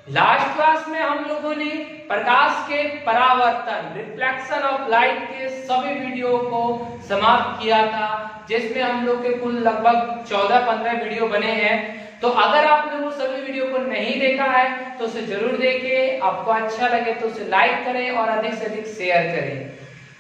Last class में हम लोगों ने प्रकाश के परावर्तन रिफ्लेक्शन ऑफ लाइट के सभी वीडियो को समाप्त किया था, जिसमें हम लोग के कुल लगभग 14-15 वीडियो बने हैं। तो अगर आपने वो सभी वीडियो को नहीं देखा है तो उसे जरूर देखें। आपको अच्छा लगे तो उसे लाइक करें और अधिक से अधिक शेयर करें।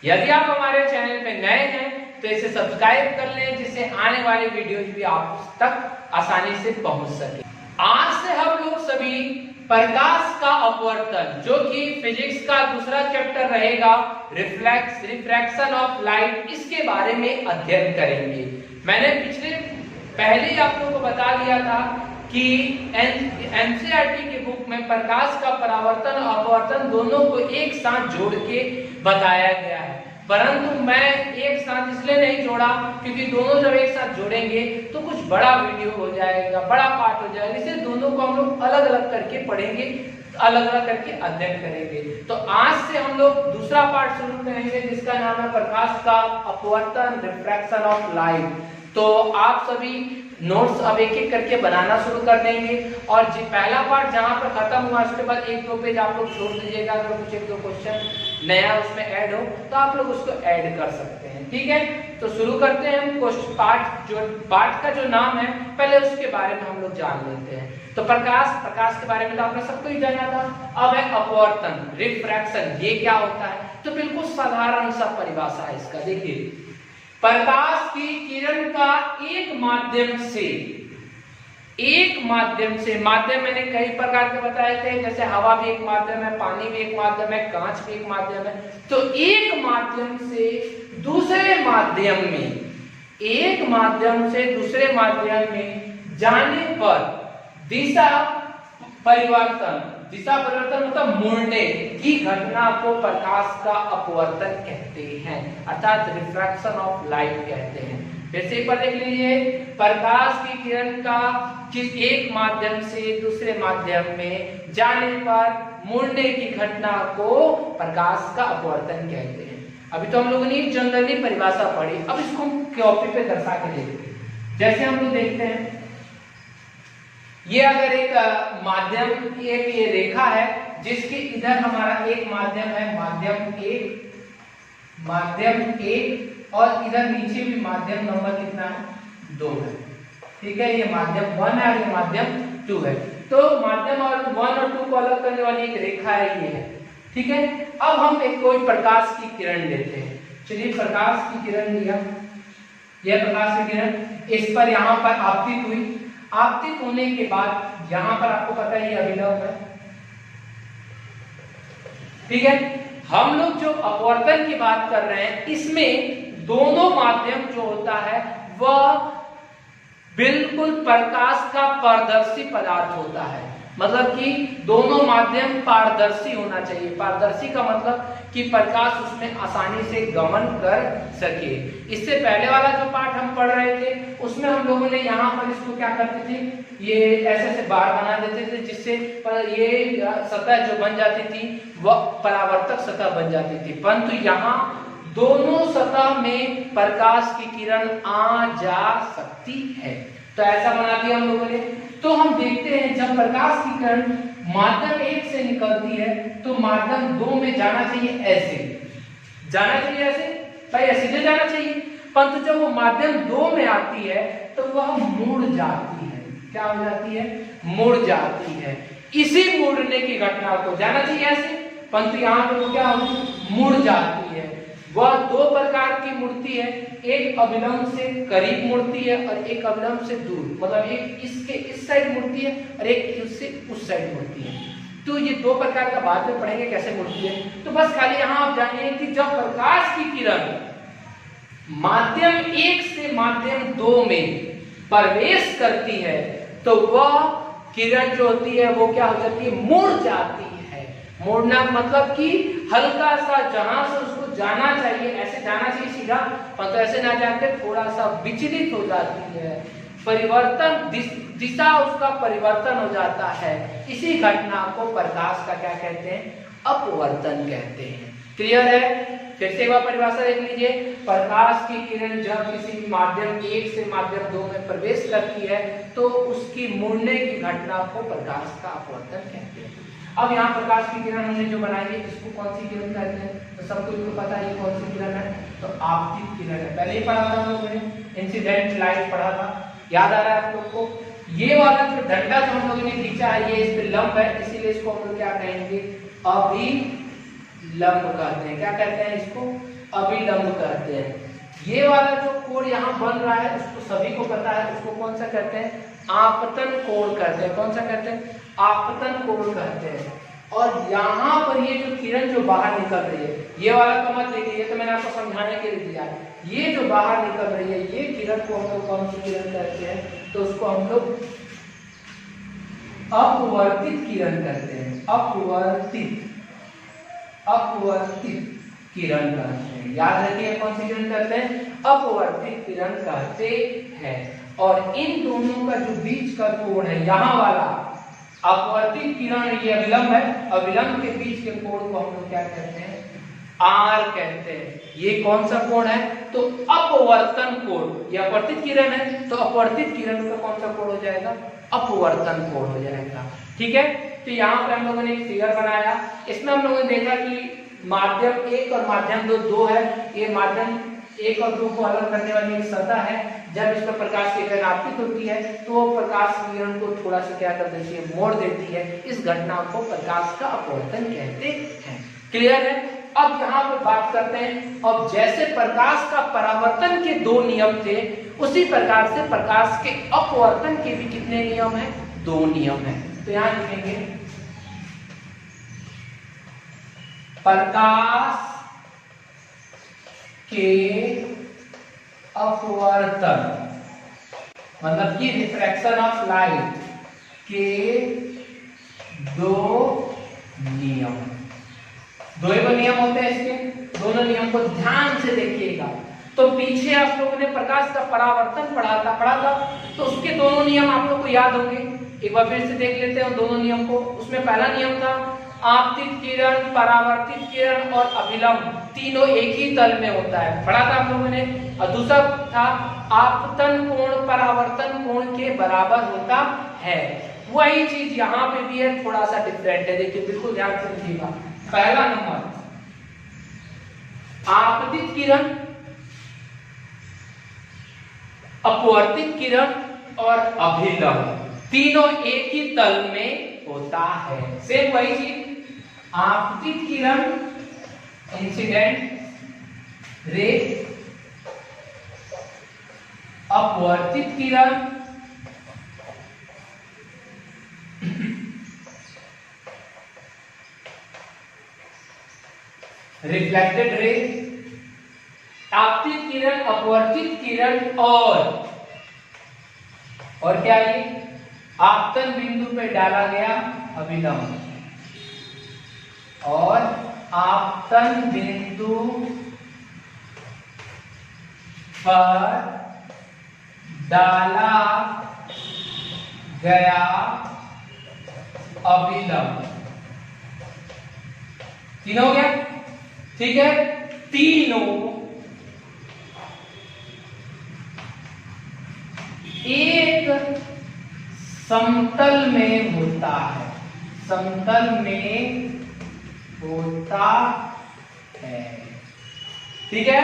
यदि आप हमारे चैनल पे नए हैं तो इसे सब्सक्राइब कर लें, जिससे आने वाले वीडियोज भी आप तक आसानी से पहुंच सके। आज से हम लोग सभी प्रकाश का अपवर्तन, जो कि फिजिक्स का दूसरा चैप्टर रहेगा, रिफ्रैक्शन ऑफ लाइट, इसके बारे में अध्ययन करेंगे। मैंने पहले ही आप लोगों को बता दिया था कि एनसीईआरटी की बुक में प्रकाश का परावर्तन और अपवर्तन दोनों को एक साथ जोड़ के बताया गया है, परंतु मैं एक साथ इसलिए नहीं जोड़ा क्योंकि दोनों जब एक साथ जोड़ेंगे तो कुछ बड़ा वीडियो हो जाएगा, बड़ा पार्ट हो जाएगा। इसलिए दोनों को हम लोग अलग अलग करके पढ़ेंगे, अलग अलग करके अध्ययन करेंगे। तो आज से हम लोग दूसरा पार्ट शुरू करेंगे, जिसका नाम है प्रकाश का अपवर्तन, रिफ्रैक्शन ऑफ लाइट। तो आप सभी नोट्स अब एक एक करके बनाना शुरू कर देंगे, और पहला पार्ट जहां पर खत्म हुआ उसके बाद 1-2 पेज आप लोग छोड़ दीजिएगा। अगर कुछ 1-2 क्वेश्चन नया उसमें ऐड हो तो आप लोग उसको ऐड कर सकते हैं, ठीक है। तो शुरू करते हैं हम पार्ट का जो नाम है, पहले उसके बारे में हम लोग जान लेते हैं। तो प्रकाश के बारे में तो आपने सबको ही जाना था। अब है अपवर्तन, रिफ्रैक्शन, ये क्या होता है? तो बिल्कुल साधारण सा परिभाषा है इसका। देखिए, प्रकाश की किरण का एक माध्यम से माध्यम मैंने कई प्रकार के बताए थे, जैसे हवा भी एक माध्यम है, पानी भी एक माध्यम है, कांच भी एक माध्यम है। तो एक माध्यम से दूसरे माध्यम में जाने पर दिशा परिवर्तन मतलब मुड़ने की घटना को प्रकाश का अपवर्तन कहते हैं, अर्थात रिफ्रैक्शन ऑफ लाइट कहते हैं। फिर से एक बार देख लीजिए, प्रकाश की किरण का एक माध्यम से दूसरे माध्यम में जाने पर मुड़ने की घटना को प्रकाश का अपवर्तन कहते हैं। अभी तो हम लोगों ने जनरली परिभाषा पढ़ी, अब इसको हम कॉपी पे दर्शा के देखते हैं। जैसे हम लोग देखते हैं, ये अगर एक माध्यम, एक ये रेखा है जिसके इधर हमारा एक माध्यम है, माध्यम एक, और इधर नीचे भी माध्यम नंबर कितना है? 2 है, ठीक है। ये माध्यम 1 है और ये माध्यम 2 है। तो माध्यम और 1 और 2 को अलग करने वाली एक रेखा है, ये है, ठीक है। अब हम एक कोई प्रकाश की किरण लेते हैं। चलिए, प्रकाश की किरण लिया, यह प्रकाश की किरण, इस पर यहाँ पर आपतित हुई। आपतित होने के बाद यहाँ पर आपको पता है ये अभिलंब है, ठीक है। हम लोग जो अपवर्तन की बात कर रहे हैं, इसमें दोनों माध्यम जो होता है वह बिल्कुल प्रकाश का पारदर्शी पदार्थ होता है, मतलब कि दोनों माध्यम पारदर्शी होना चाहिए। पारदर्शी का मतलब कि प्रकाश उसमें आसानी से गमन कर सके। इससे पहले वाला जो पाठ हम पढ़ रहे थे उसमें हम लोगों ने यहाँ पर इसको क्या करते थे, ये ऐसे बार बना देते थे, जिससे ये सतह जो बन जाती थी वह परावर्तक सतह बन जाती थी। परंतु यहाँ दोनों सतह में प्रकाश की किरण आ जा सकती है, तो ऐसा बना दिया हम लोगों ने। तो हम देखते हैं, जब प्रकाश की किरण माध्यम 1 से निकलती है तो माध्यम 2 में जाना चाहिए, ऐसे भाई, ऐसे जाना चाहिए। परंतु जब वो माध्यम 2 में आती है तो वह मुड़ जाती है। क्या हो जाती है? मुड़ जाती है। इसी मुड़ने की घटना को जाना चाहिए ऐसे, परंतु यहाँ पर वो क्या होती? मुड़ जाती है। वह 2 प्रकार की मुड़ती है, एक अभिलंब से करीब मुड़ती है और एक अभिलंब से दूर, मतलब एक इसके इस साइड मुड़ती है और एक इससे उस साइड मुड़ती है। तो ये 2 प्रकार का बाद में पढ़ेंगे कैसे मुड़ती है। तो बस खाली यहाँ आप जानिए कि जब प्रकाश की किरण माध्यम 1 से माध्यम 2 में प्रवेश करती है तो वह किरण जो होती है वो क्या हो जाती है? मुड़ जाती है। मुड़ना मतलब कि हल्का सा जहां से उसको जाना चाहिए, ऐसे जाना चाहिए सीधा, पर तो ऐसे ना जाके थोड़ा सा विचलित हो जाती है, परिवर्तन, दिशा उसका परिवर्तन हो जाता है। इसी घटना को प्रकाश का क्या कहते हैं? अपवर्तन कहते हैं। क्लियर है? फिर से एक बार परिभाषा देख लीजिए। प्रकाश की किरण जब किसी माध्यम 1 से माध्यम 2 में प्रवेश करती है तो उसकी मुड़ने की घटना को प्रकाश का अपवर्तन कहते हैं। अब यहाँ प्रकाश की किरण हमने जो बनाई है इसको कौन सी किरण कहते हैं? तो सबको इसको पता है ये कौन सी किरण है, तो आपतित किरण है। पहले ही पढ़ा था हम लोगों ने, इंसिडेंट लाइट पढ़ा था, याद आ रहा है आप लोग को? ये वाला जो डंडा जो हम लोगों ने खींचा है ये इस पे लंब है, इसीलिए इसको हम लोग क्या कहेंगे? अभिलंब कहते हैं। क्या कहते हैं इसको? अभिलंब कहते हैं। ये वाला जो कोण यहाँ बन रहा है उसको सभी को पता है, उसको कौन सा कहते हैं? आपतन कोण कहते हैं। कौन सा कहते हैं? आपतन कोण कहते हैं। और यहाँ पर ये जो किरण जो बाहर निकल रही है, ये वाला तो मत देखिए, तो मैंने आपको समझाने के लिए दिया है। ये जो बाहर निकल रही है ये किरण को हम लोग कौन सी किरण कहते हैं? तो उसको हम लोग अपवर्तित किरण कहते हैं। अपवर्तित किरण कहते हैं। याद रखिए कौन सी किरण कहते हैं? अपवर्तित किरण कहते हैं। और इन दोनों का जो बीच का कोण है यहाँ वाला अपवर्तित किरण, ये अविलंब है, अविलंब के बीच के कोण को हम लोग क्या कहते हैं? आर कहते हैं। ये कौन सा कोण है? तो अपवर्तन कोण। ये अपवर्तित किरण है तो अपवर्तित किरण का कौन सा कोण हो जाएगा? अपवर्तन कोण हो जाएगा। ठीक है, तो यहाँ पे हम लोगों ने एक फिगर बनाया, इसमें हम लोगों ने देखा कि माध्यम 1 और माध्यम 2 है। ये माध्यम 1 और 2 को अलग करने वाली एक सतह है। जब इस पर प्रकाश की किरण आपतित होती है तो वो प्रकाश की किरण को थोड़ा सा क्या कर देती है? मोड़ देती है। इस घटना को प्रकाश का अपवर्तन कहते हैं। क्लियर है? अब यहाँ पर बात करते हैं, अब जैसे प्रकाश का परावर्तन के 2 नियम थे उसी प्रकार से प्रकाश के अपवर्तन के भी कितने नियम हैं? 2 नियम हैं। तो यहाँ लिखेंगे प्रकाश के अपवर्तन मतलब कि रिफ्रैक्शन ऑफ लाइट के 2 नियम। 2 नियम होते हैं इसके, दोनों नियम को ध्यान से देखिएगा। तो पीछे आप लोगों ने प्रकाश का परावर्तन पढ़ा था, तो उसके दोनों नियम आप लोग को याद होंगे। एक बार फिर से देख लेते हैं दोनों नियम को। उसमें पहला नियम था आपतित किरण, परावर्तित किरण और अभिलंब तीनों एक ही तल में होता है, पढ़ा था आप लोगों ने। और दूसरा था आपतन कोण परावर्तन कोण के बराबर होता है। वही चीज यहाँ पे भी है, थोड़ा सा डिफरेंट है। देखिए बिल्कुल ध्यान से देखिएगा। पहला नंबर आपतित किरण, अपवर्तित किरण और अभिलंब तीनों एक ही तल में होता है। सेम वही चीज, आपतित किरण इंसिडेंट रे, अपवर्तित किरण रिफ्लेक्टेड रे, आपतित किरण, अपवर्तित किरण और क्या ये आपतन बिंदु पे डाला गया अभिलंब और आपतन बिंदु पर डाला गया अभिलंब। तीनों हो गया? ठीक है, तीनों एक समतल में होता है, समतल में होता है। ठीक है,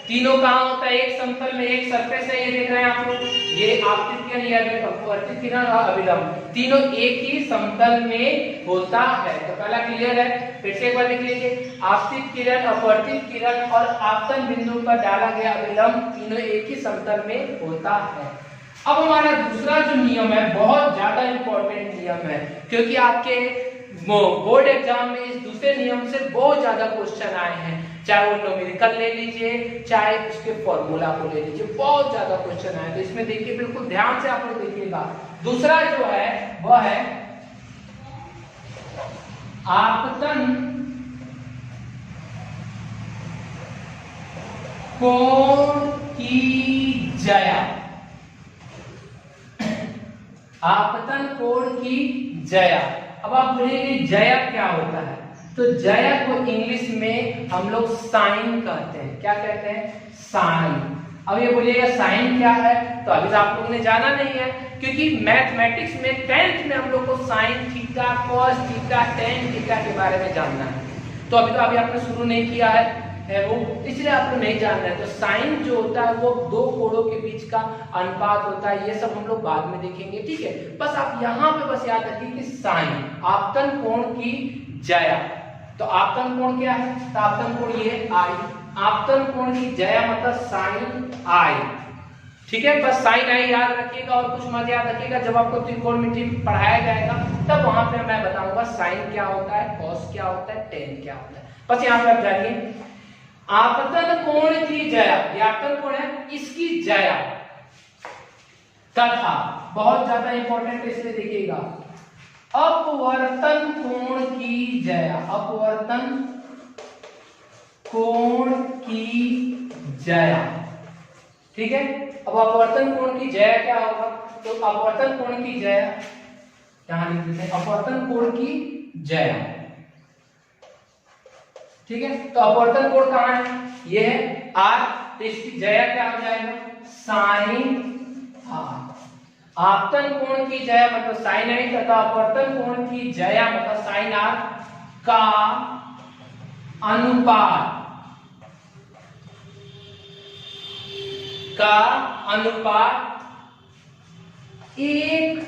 तीनों कहां होता है? एक समतल में, एक सरफेस है, ये देख रहे हैं आप लोग, ये आपतित किरण, ये अपवर्तित किरण और अभिलंब तीनों एक ही समतल में होता है। तो पहला क्लियर है, फिर से एक बार देख लीजिए। आपतित किरण, अपवर्तित किरण और आपतन बिंदु पर डाला गया अभिलंब तीनों एक ही समतल में होता है। अब हमारा दूसरा जो नियम है बहुत ज्यादा इंपॉर्टेंट नियम है, क्योंकि आपके बोर्ड एग्जाम में इस दूसरे नियम से बहुत ज्यादा क्वेश्चन आए हैं। चाहे वो न्यूमेरिकल ले लीजिए, चाहे उसके फॉर्मूला को ले लीजिए, बहुत ज्यादा क्वेश्चन आए। तो इसमें देखिए बिल्कुल ध्यान से आप लोग देखिएगा। दूसरा जो है वह है आपतन कोण की जया। आपतन कोण की जया। अब आप बोलेंगे जया क्या होता है? तो जया को इंग्लिश में हम लोग साइन कहते हैं। क्या कहते हैं? साइन। अब ये बोलिएगा साइन क्या है, तो अभी तो आप लोगों ने जाना नहीं है, क्योंकि मैथमेटिक्स में 10th में हम लोग को sine theta, cos theta, tan theta के बारे में जानना है। तो अभी आपने शुरू नहीं किया है वो, इसलिए आप लोग नहीं जान रहे। तो साइन जो होता है वो दो कोणों के बीच का अनुपात होता है, ये सब हम लोग बाद में देखेंगे, ठीक है। बस आप यहाँ पे बस याद रखिए कि साइन आपतन कोण की जया। तो आपतन कोण क्या है? तो आपतन कोण ये आई, आपतन कोण की जया मतलब साइन आई, ठीक है। बस साइन आई याद रखिएगा और कुछ मत याद रखिएगा। जब आपको त्रिकोणमिति पढ़ाया जाएगा तब वहां पे मैं बताऊंगा साइन क्या होता है, कॉस क्या होता है, टेन क्या होता है। बस यहाँ पे आप जानिए आपतन कोण की जया, आपतन कोण है इसकी जया तथा, बहुत ज्यादा इंपॉर्टेंट इसलिए देखिएगा, अपवर्तन कोण की जया, अपवर्तन कोण की जया, ठीक है। अब अपवर्तन कोण की जया क्या होगा? तो अपवर्तन कोण की जया यहां लिख देते हैं, अपवर्तन कोण की जया, ठीक है। तो अपवर्तन कोण कहां है? ये है आर, तो इसकी जया क्या हो जाएगा? Sine r. आपतन कोण की जया मतलब साइन आई तथा अपवर्तन कोण की जया मतलब साइन आर का अनुपात, एक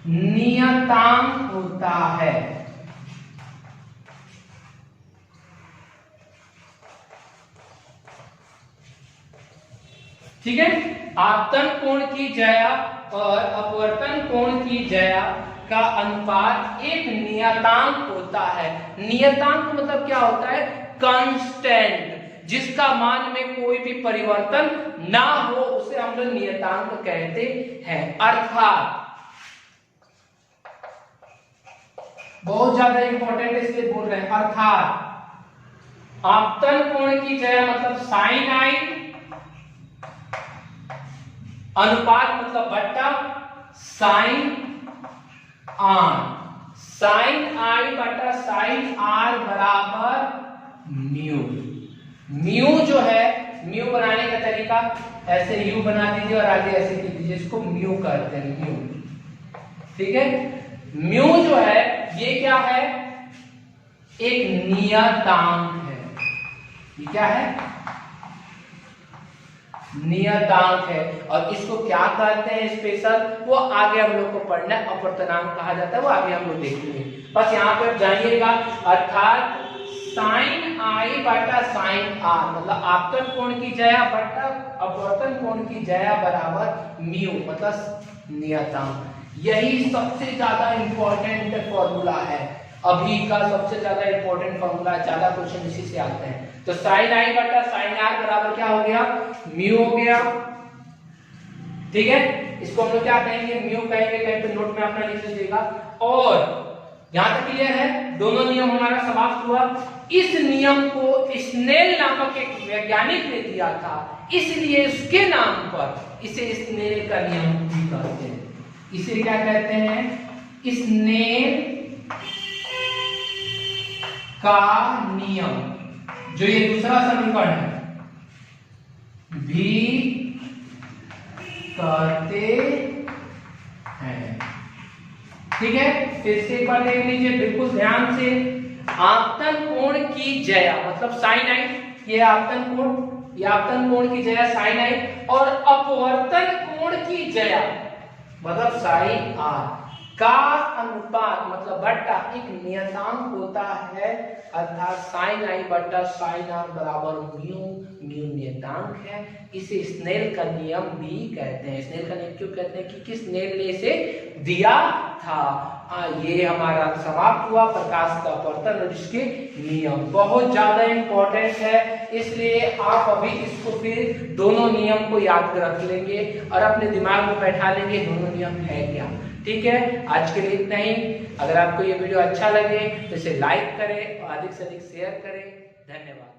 नियतांक होता है। ठीक है। आपतन कोण की जया और अपवर्तन कोण की जया का अनुपात एक नियतांक होता है। नियतांक मतलब क्या होता है? कांस्टेंट, जिसका मान में कोई भी परिवर्तन ना हो उसे हम लोग नियतांक कहते हैं। अर्थात बहुत ज्यादा इंपॉर्टेंट इसलिए बोल रहे हैं, अर्थात आपतन कोण की जया मतलब साइन आई, अनुपात मतलब बट्टा साइन आर, साइन आई बटा साइन आर बराबर म्यू। म्यू जो है, म्यू बनाने का तरीका ऐसे यू बना दीजिए और आगे ऐसे लिख दीजिए, इसको म्यू कहते हैं, म्यू, ठीक है। म्यू जो है ये क्या है? एक नियतांक है। ये क्या है? नियतांक है। और इसको क्या कहते हैं स्पेशल, वो आगे हम लोग को पढ़ना है। अपवर्तनांक कहा जाता है, वो आगे हम लोग देखेंगे। बस यहाँ पे जानिएगा, अर्थात साइन आई बटा साइन आर मतलब आपतन कोण की जया बटा अपवर्तन कोण की जया बराबर म्यू मतलब नियतांक। यही सबसे ज्यादा इंपॉर्टेंट फॉर्मूला है, अभी का सबसे ज्यादा इंपॉर्टेंट फॉर्मूला है, ज्यादा क्वेश्चन इसी से आते हैं। तो साइन आई बटा साइन आर बराबर क्या हो गया? म्यू हो गया, ठीक है। इसको हम लोग क्या कहेंगे? म्यू कहेंगे, कहीं पे नोट में अपना लिख लीजिएगा। और यहां तक क्लियर है? दोनों नियम हमारा समाप्त हुआ। इस नियम को स्नेल नामक एक वैज्ञानिक ने दिया था, इसलिए उसके नाम पर इसे स्नेल का नियम भी कहते हैं। इसे क्या कहते हैं? स्नेल का नियम। जो ये दूसरा समीकरण है भी कहते हैं, ठीक है। फिर से एक बार देख लीजिए बिल्कुल ध्यान से। आपतन कोण की जया मतलब साइन आई, ये आपतन कोण, ये आपतन कोण की जया साइन आई, और अपवर्तन कोण की जया मतलब साइन आर का अनुपात मतलब बट्टा एक नियतांक होता है, अर्थात साइन आई बट्टा साइन आर बराबर म्यू, म्यू नियतांक है। इसे स्नेल का नियम भी कहते हैं। स्नेल का नियम क्यों कहते हैं? क्योंकि स्नेल ने इसे दिया था। ये हमारा समाप्त हुआ प्रकाश का अपवर्तन और इसके नियम। बहुत ज्यादा इंपॉर्टेंट है, इसलिए आप अभी इसको फिर दोनों नियम को याद रख लेंगे और अपने दिमाग में बैठा लेंगे दोनों नियम है क्या, ठीक है। आज के लिए इतना ही। अगर आपको ये वीडियो अच्छा लगे तो इसे लाइक करें और अधिक से अधिक शेयर करें। धन्यवाद।